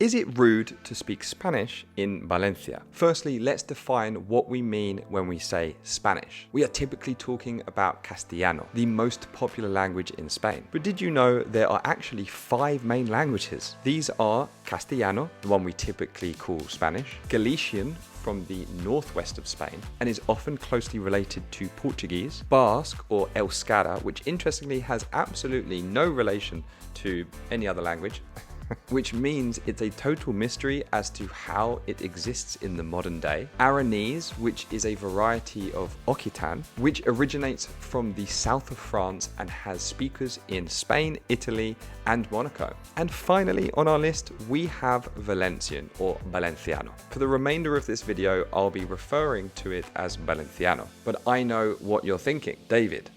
Is it rude to speak Spanish in Valencia? Firstly, let's define what we mean when we say Spanish. We are typically talking about Castellano, the most popular language in Spain. But did you know there are actually 5 main languages? These are Castellano, the one we typically call Spanish, Galician from the northwest of Spain and is often closely related to Portuguese, Basque or Euskara, which interestingly has absolutely no relation to any other language, which means it's a total mystery as to how it exists in the modern day. Aragonese, which is a variety of Occitan, which originates from the south of France and has speakers in Spain, Italy, and Monaco. And finally on our list, we have Valencian or Valenciano. For the remainder of this video, I'll be referring to it as Valenciano. But I know what you're thinking. David,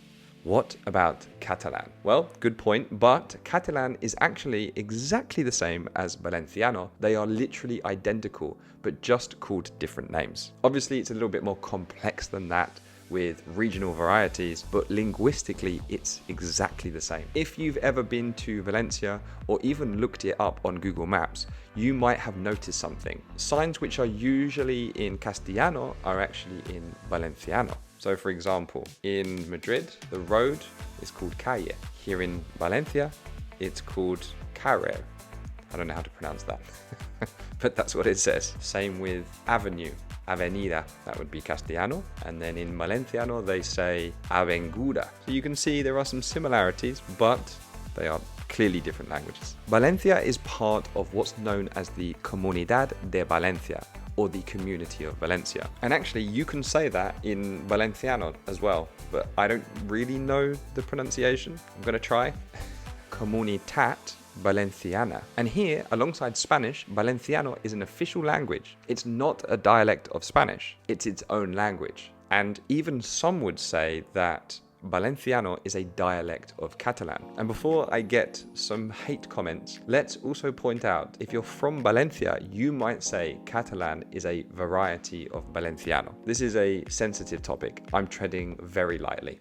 what about Catalan? Well, good point, but Catalan is actually exactly the same as Valenciano. They are literally identical, but just called different names. Obviously, it's a little bit more complex than that with regional varieties, but linguistically, it's exactly the same. If you've ever been to Valencia or even looked it up on Google Maps, you might have noticed something. Signs which are usually in Castellano are actually in Valenciano. So for example, in Madrid, the road is called calle. Here in Valencia, it's called carrer. I don't know how to pronounce that, but that's what it says. Same with avenue, avenida, that would be Castellano. And then in Valenciano, they say avenguda. So you can see there are some similarities, but they are clearly different languages. Valencia is part of what's known as the Comunidad de Valencia, or the community of Valencia. And actually you can say that in Valenciano as well, but I don't really know the pronunciation. I'm gonna try. Comunitat Valenciana. And here, alongside Spanish, Valenciano is an official language. It's not a dialect of Spanish, it's its own language. And even some would say that Valenciano is a dialect of Catalan. And before I get some hate comments, let's also point out, if you're from Valencia, you might say Catalan is a variety of Valenciano. This is a sensitive topic. I'm treading very lightly.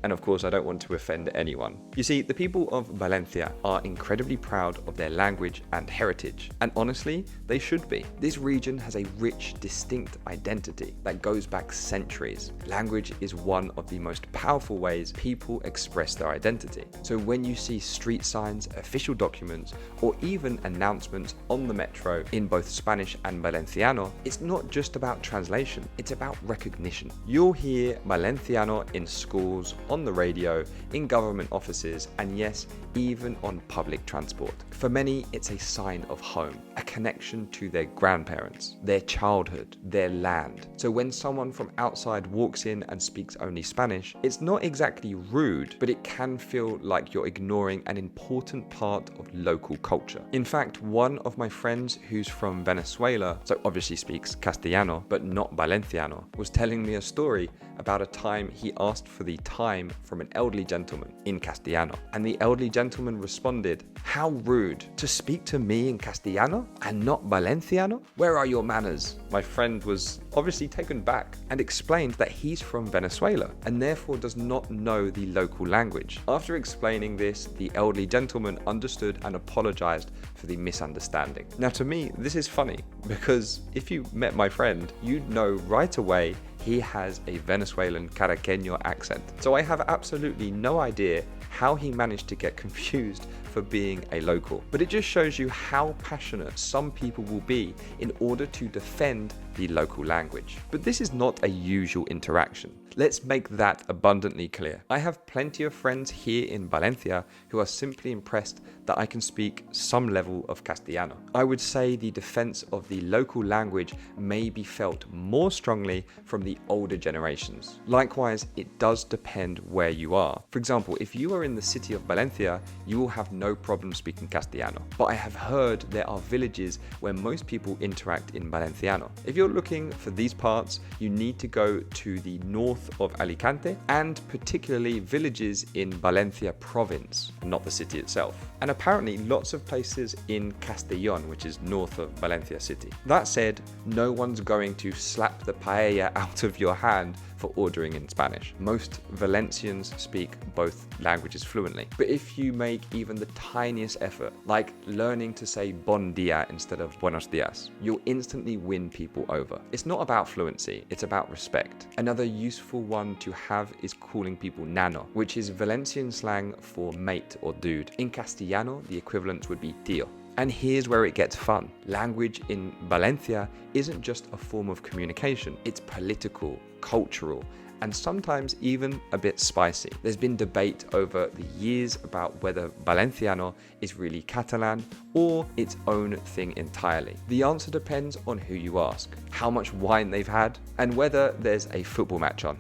And of course, I don't want to offend anyone. You see, the people of Valencia are incredibly proud of their language and heritage. And honestly, they should be. This region has a rich, distinct identity that goes back centuries. Language is one of the most powerful ways people express their identity. So when you see street signs, official documents, or even announcements on the metro in both Spanish and Valenciano, it's not just about translation, it's about recognition. You'll hear Valenciano in schools, on the radio, in government offices, and yes, even on public transport. For many, it's a sign of home, a connection to their grandparents, their childhood, their land. So when someone from outside walks in and speaks only Spanish, it's not exactly rude, but it can feel like you're ignoring an important part of local culture. In fact, one of my friends who's from Venezuela, so obviously speaks Castellano, but not Valenciano, was telling me a story about a time he asked for the time from an elderly gentleman in Castellano. And the elderly gentleman responded, "How rude to speak to me in Castellano and not Valenciano? Where are your manners?" My friend was obviously taken back and explained that he's from Venezuela and therefore does not know the local language. After explaining this, the elderly gentleman understood and apologized for the misunderstanding. Now to me, this is funny because if you met my friend, you'd know right away he has a Venezuelan Caraqueño accent. So I have absolutely no idea how he managed to get confused for being a local. But it just shows you how passionate some people will be in order to defend the local language. But this is not a usual interaction. Let's make that abundantly clear. I have plenty of friends here in Valencia who are simply impressed that I can speak some level of Castellano. I would say the defense of the local language may be felt more strongly from the older generations. Likewise, it does depend where you are. For example, if you are in the city of Valencia, you will have no problem speaking Castellano. But I have heard there are villages where most people interact in Valenciano. If you're looking for these parts, you need to go to the north of Alicante and particularly villages in Valencia province, not the city itself. And apparently lots of places in Castellón, which is north of Valencia city. That said, no one's going to slap the paella out of your hand for ordering in Spanish. Most Valencians speak both languages fluently. But if you make even the tiniest effort, like learning to say bon dia instead of buenos dias, you'll instantly win people over. It's not about fluency, it's about respect. Another useful one to have is calling people nano, which is Valencian slang for mate or dude. In Castellano, the equivalent would be tío. And here's where it gets fun. Language in Valencia isn't just a form of communication, it's political, cultural, and sometimes even a bit spicy. There's been debate over the years about whether Valenciano is really Catalan or its own thing entirely. The answer depends on who you ask, how much wine they've had, and whether there's a football match on.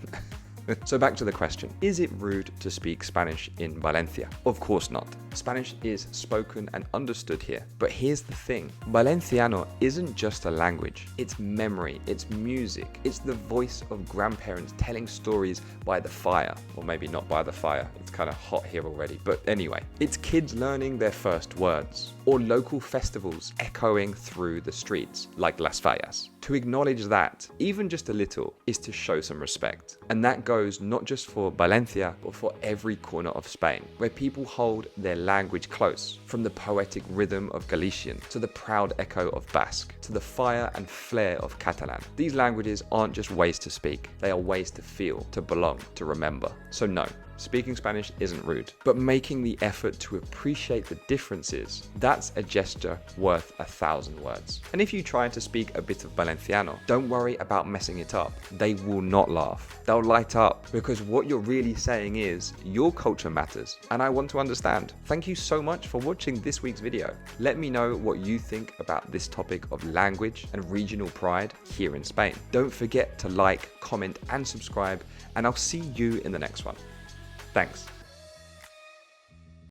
So back to the question, is it rude to speak Spanish in Valencia? Of course not. Spanish is spoken and understood here. But here's the thing, Valenciano isn't just a language. It's memory, it's music, it's the voice of grandparents telling stories by the fire. Or maybe not by the fire, it's kind of hot here already. But anyway, it's kids learning their first words. Or local festivals echoing through the streets, like Las Fallas. To acknowledge that, even just a little, is to show some respect. And that goes not just for Valencia, but for every corner of Spain, where people hold their language close, from the poetic rhythm of Galician, to the proud echo of Basque, to the fire and flair of Catalan. These languages aren't just ways to speak, they are ways to feel, to belong, to remember. So no, speaking Spanish isn't rude, but making the effort to appreciate the differences, that's a gesture worth 1,000 words. And if you try to speak a bit of Valenciano, don't worry about messing it up. They will not laugh. They'll light up, because what you're really saying is, your culture matters, and I want to understand. Thank you so much for watching this week's video. Let me know what you think about this topic of language and regional pride here in Spain. Don't forget to like, comment, and subscribe, and I'll see you in the next one. Thanks.